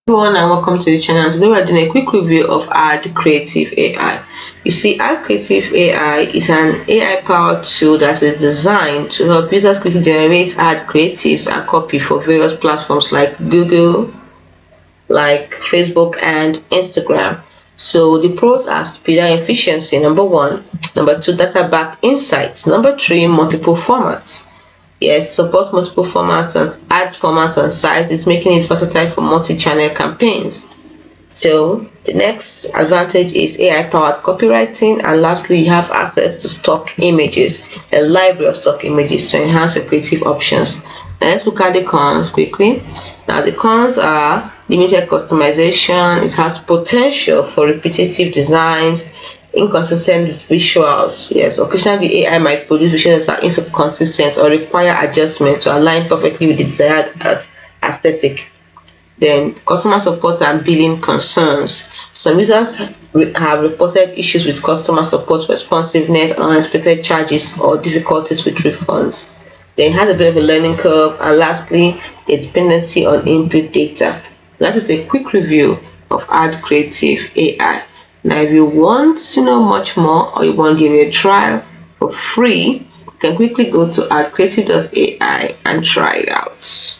Everyone and welcome to the channel. Today we are doing a quick review of adcreative.ai. You see, adcreative.ai is an AI powered tool that is designed to help users quickly generate ad creatives and copy for various platforms like Google, like Facebook and Instagram. So the pros are speed and efficiency, number one. Number two, data backed insights. Number three, multiple formats. Yes, supports multiple formats and ad formats and sizes, making it versatile for multi-channel campaigns. So the next advantage is AI-powered copywriting, and lastly, you have access to stock images, a library of stock images to enhance your creative options. Now let's look at the cons quickly. Now the cons are limited customization. It has potential for repetitive designs, inconsistent visuals. Yes, occasionally the AI might produce visuals that are inconsistent or require adjustment to align perfectly with the desired aesthetic. Then customer support and billing concerns. Some users have reported issues with customer support responsiveness, unexpected charges, or difficulties with refunds. Then it has a bit of a learning curve, and lastly, a dependency on input data. That is a quick review of Ad Creative AI. Now, if you want to know much more or you want to give it a trial for free, you can quickly go to adcreative.ai and try it out.